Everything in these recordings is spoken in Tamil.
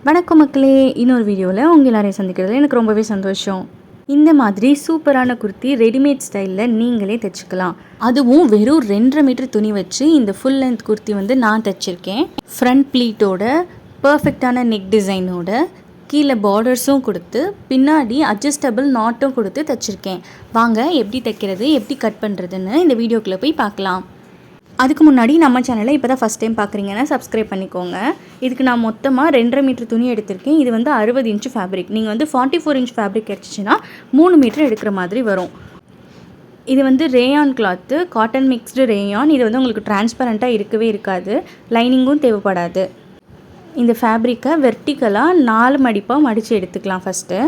வணக்கம் மக்களே, இன்னொரு வீடியோவில் உங்கள் எல்லாரையும் சந்திக்கிறதுல எனக்கு ரொம்பவே சந்தோஷம். இந்த மாதிரி சூப்பரான குர்த்தி ரெடிமேட் ஸ்டைலில் நீங்களே தைச்சிக்கலாம். அதுவும் வெறும் 2.5 மீட்டர் துணி வச்சு இந்த ஃபுல் லென்த் குர்த்தி வந்து நான் தைச்சிருக்கேன். ஃப்ரண்ட் ப்ளீட்டோட பர்ஃபெக்டான நெக் டிசைனோட கீழே பார்டர்ஸும் கொடுத்து பின்னாடி அட்ஜஸ்டபிள் நாட்டும் கொடுத்து தைச்சிருக்கேன். வாங்க எப்படி தைக்கிறது, எப்படி கட் பண்ணுறதுன்னு இந்த வீடியோக்குள்ளே போய் பார்க்கலாம். அதுக்கு முன்னாடி நம்ம சேனலை இப்போ தான் ஃபஸ்ட் டைம் பார்க்குறீங்கன்னா சப்ஸ்கிரைப் பண்ணிக்கோங்க. இதுக்கு நான் மொத்தமாக 2.5 மீட்டர் துணி எடுத்திருக்கேன். இது வந்து 60 இன்ச்சு ஃபேப்ரிக். நீங்கள் வந்து 44 இன்ச் ஃபேப்ரிக் கிடச்சிச்சின்னா 3 மீட்டர் எடுக்கிற மாதிரி வரும். இது வந்து rayon cloth, cotton mixed rayon. இது வந்து உங்களுக்கு டிரான்ஸ்பரண்ட்டாக இருக்கவே இருக்காது, லைனிங்கும் தேவைப்படாது. இந்த ஃபேப்ரிக்கை வெர்டிக்கலாக 4 மடிப்பாக மடித்து எடுத்துக்கலாம். ஃபஸ்ட்டு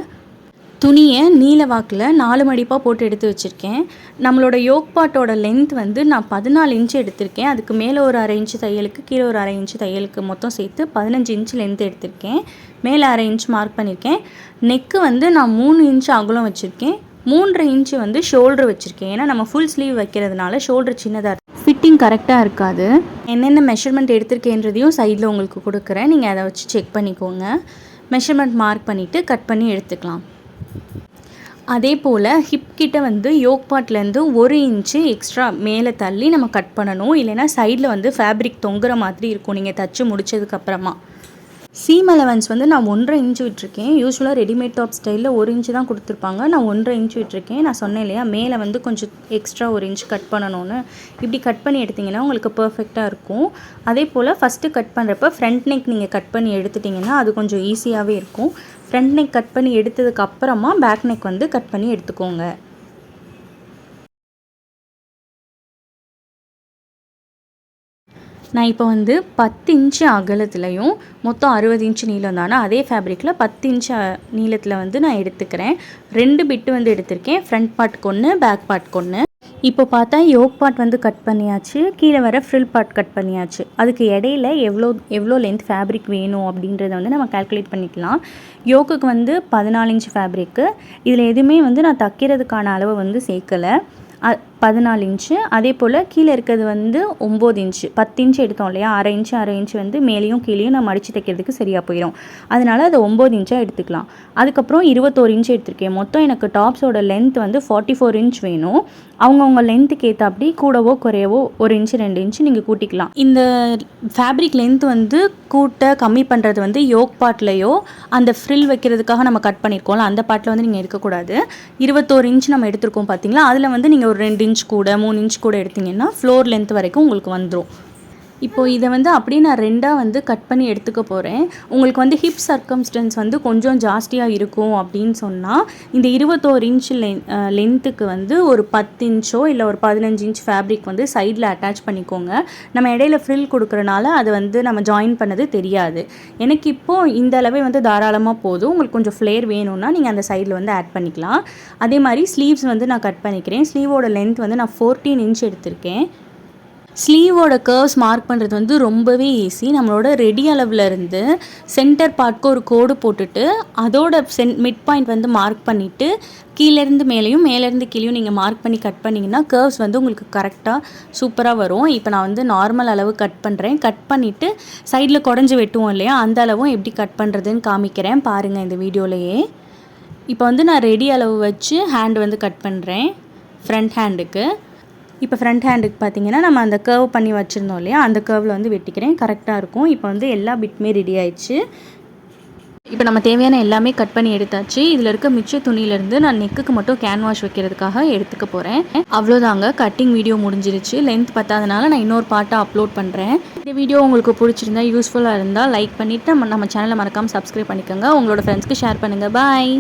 துணியை நீல வாக்கில் 4 மடிப்பாக போட்டு எடுத்து வச்சுருக்கேன். நம்மளோட யோக் பாட்டோட லென்த் வந்து நான் 14 இன்ச்சு எடுத்திருக்கேன். அதுக்கு மேலே ஒரு 1/2 இன்ச்சு தையலுக்கு, கீழே ஒரு 1/2 இன்ச்சு தையலுக்கு மொத்தம் சேர்த்து 15 இன்ச்சு லென்த் எடுத்திருக்கேன். மேலே 1/2 இன்ச் மார்க் பண்ணியிருக்கேன். நெக்கு வந்து நான் 3 இன்ச்சு அகலம் வச்சுருக்கேன். 3.5 இன்ச்சு வந்து ஷோல்டர் வச்சுருக்கேன். ஏன்னா நம்ம ஃபுல் ஸ்லீவ் வைக்கிறதுனால ஷோல்டர் சின்னதாக இருக்கும், ஃபிட்டிங் கரெக்டாக இருக்காது. என்னென்ன மெஷர்மெண்ட் எடுத்திருக்கேன்றதையும் சைடில் உங்களுக்கு கொடுக்குறேன், நீங்கள் அதை வச்சு செக் பண்ணிக்கோங்க. மெஷர்மெண்ட் மார்க் பண்ணிவிட்டு கட் பண்ணி எடுத்துக்கலாம். அதே போல் ஹிப் கிட்ட வந்து யோக் பாட்லேருந்து 1 இன்ச்சு எக்ஸ்ட்ரா மேலே தள்ளி நம்ம கட் பண்ணணும். இல்லைனா சைடில் வந்து ஃபேப்ரிக் தொங்குற மாதிரி இருக்கும் நீங்கள் தச்சு முடிச்சதுக்கப்புறமா. சீம் அலவன்ஸ் வந்து நான் 1.5 இன்ச்சு விட்டுருக்கேன். யூஸ்வலாக ரெடிமேட் டாப் ஸ்டைலில் 1 இன்ச்சு தான் கொடுத்துருப்பாங்க. நான் 1.5 இன்ச்சு விட்டுருக்கேன். நான் சொன்னேன் இல்லையா, மேலே வந்து கொஞ்சம் எக்ஸ்ட்ரா 1 இன்ச் கட் பண்ணணும்னு. இப்படி கட் பண்ணி எடுத்திங்கன்னா உங்களுக்கு பர்ஃபெக்டாக இருக்கும். அதே போல் ஃபஸ்ட்டு கட் பண்ணுறப்ப ஃப்ரண்ட் நெக் நீங்கள் கட் பண்ணி எடுத்துட்டிங்கன்னா அது கொஞ்சம் ஈஸியாகவே இருக்கும். ஃப்ரண்ட் நெக் கட் பண்ணி எடுத்ததுக்கு அப்புறமா பேக் நெக் வந்து கட் பண்ணி எடுத்துக்கோங்க. நான் இப்போ வந்து 10 இன்ச்சு அகலத்துலையும் மொத்தம் 60 இன்ச்சு நீளம் தானே, அதே ஃபேப்ரிக்கில் 10 இன்ச்சு நீளத்தில் வந்து நான் எடுத்துக்கிறேன். 2 பிட்டு வந்து எடுத்திருக்கேன். ஃப்ரண்ட் பார்ட்க்கு ஒன்று, பேக் பார்ட்க்கு ஒன்று. இப்போ பார்த்தா யோக் பார்ட் வந்து கட் பண்ணியாச்சு, கீழே வர ஃப்ரில் பார்ட் கட் பண்ணியாச்சு. அதுக்கு இடையில எவ்வளோ லென்த் ஃபேப்ரிக் வேணும் அப்படின்றத வந்து நம்ம கால்குலேட் பண்ணிக்கலாம். யோக்குக்கு வந்து 14 இன்ச் ஃபேப்ரிக்கு. இதில் எதுவுமே வந்து நான் தைக்கிறதுக்கான அளவு வந்து சேர்க்கலை. 14 இன்ச்சு. அதே போல் கீழே இருக்கிறது வந்து 9 இன்ச்சு. 10 இன்ச்சு எடுத்தோம் இல்லையா, 1/2 இன்ச்சு வந்து மேலேயும் கீழேயும் நான் மடித்து தைக்கிறதுக்கு சரியாக போயிடும். அதனால் அதை 9 இன்ச்சாக எடுத்துக்கலாம். அதுக்கப்புறம் 21 இன்ச்சு எடுத்திருக்கேன். மொத்தம் எனக்கு டாப்ஸோட லென்த் வந்து 44 இன்ச் வேணும். அவங்கவுங்க லென்த்துக்கு ஏற்ற அப்படி கூடவோ குறையவோ 1 இன்ச்சு 2 இன்ச்சு நீங்கள் கூட்டிக்கலாம். இந்த ஃபேப்ரிக் லென்த் வந்து கூட்ட கம்மி பண்ணுறது வந்து யோக் பார்ட்லேயோ அந்த ஃப்ரில் வைக்கிறதுக்காக நம்ம கட் பண்ணியிருக்கோம்ல அந்த பார்ட்டில் வந்து நீங்கள் எடுக்கக்கூடாது. 21 இன்ச் நம்ம எடுத்திருக்கோம் பார்த்தீங்களா, அதில் வந்து நீங்கள் ஒரு 2 இன்ச் கூட 3 இன்ச் கூட எடுத்திங்கன்னா ஃப்ளோர் லென்த் வரைக்கும் உங்களுக்கு வந்துடும். இப்போது இதை வந்து அப்படியே நான் 2ஆக வந்து கட் பண்ணி எடுத்துக்க போகிறேன். உங்களுக்கு வந்து ஹிப் சர்க்கம்ஸ்டன்ஸ் வந்து கொஞ்சம் ஜாஸ்தியாக இருக்கும் அப்படின்னு சொன்னால் இந்த 21 இன்ச் லென்த்துக்கு வந்து ஒரு 10 இன்ச்சோ இல்லை ஒரு 15 இன்ச் ஃபேப்ரிக் வந்து சைடில் அட்டாச் பண்ணிக்கோங்க. நம்ம இடையில ஃப்ரில் கொடுக்குறனால அது வந்து நம்ம ஜாயின் பண்ணது தெரியாது. எனக்கு இப்போது இந்த அளவே வந்து தாராளமாக போதும். உங்களுக்கு கொஞ்சம் ஃப்ளேர் வேணும்னா நீங்கள் அந்த சைடில் வந்து ஆட் பண்ணிக்கலாம். அதே மாதிரி ஸ்லீவ்ஸ் வந்து நான் கட் பண்ணிக்கிறேன். ஸ்லீவோட லென்த் வந்து நான் 14 இன்ச் எடுத்திருக்கேன். ஸ்லீவோட கர்வ்ஸ் மார்க் பண்ணுறது வந்து ரொம்பவே ஈஸி. நம்மளோட ரெடி அளவில் இருந்து சென்டர் பார்ட்க்கு ஒரு கோடு போட்டுட்டு அதோட மிட் பாயிண்ட் வந்து மார்க் பண்ணிவிட்டு கீழேருந்து மேலேயும் மேலேருந்து கீழேயும் நீங்கள் மார்க் பண்ணி கட் பண்ணிங்கன்னா கர்வ்ஸ் வந்து உங்களுக்கு கரெக்டாக சூப்பராக வரும். இப்போ நான் வந்து நார்மல் அளவு கட் பண்ணுறேன். கட் பண்ணிவிட்டு சைடில் குடஞ்சி வெட்டுவோம் இல்லையா, அந்த அளவும் எப்படி கட் பண்ணுறதுன்னு காமிக்கிறேன் பாருங்கள் இந்த வீடியோலையே. இப்போ வந்து நான் ரெடி அளவு வச்சு ஹேண்ட் வந்து கட் பண்ணுறேன் ஃப்ரண்ட் ஹேண்டுக்கு. இப்போ ஃப்ரண்ட் ஹேண்டுக்கு பார்த்தீங்கன்னா நம்ம அந்த கர்வ் பண்ணி வச்சுருந்தோம் இல்லையா, அந்த கர்வில் வந்து வெட்டிக்கிறேன். கரெக்டாக இருக்கும். இப்போ வந்து எல்லா பிட்டுமே ரெடி ஆயிடுச்சு. இப்போ நம்ம தேவையான எல்லாமே கட் பண்ணி எடுத்தாச்சு. இதில் இருக்க மிச்ச துணியிலேருந்து நான் நெக்குக்கு மட்டும் கேன் வாஷ் வைக்கிறதுக்காக எடுத்துக்க போகிறேன். அவ்வளோதாங்க, கட்டிங் வீடியோ முடிஞ்சிருச்சு. லென்த் பத்தாதனால நான் இன்னொரு பார்ட்டை அப்லோட் பண்ணுறேன். இந்த வீடியோ உங்களுக்கு பிடிச்சிருந்தா யூஸ்ஃபுல்லாக இருந்தால் லைக் பண்ணிவிட்டு நம்ம சேனலை மறக்காமல் சப்ஸ்கிரைப் பண்ணிக்கோங்க. உங்களோட ஃப்ரெண்ட்ஸ்க்கு ஷேர் பண்ணுங்கள். பாய்.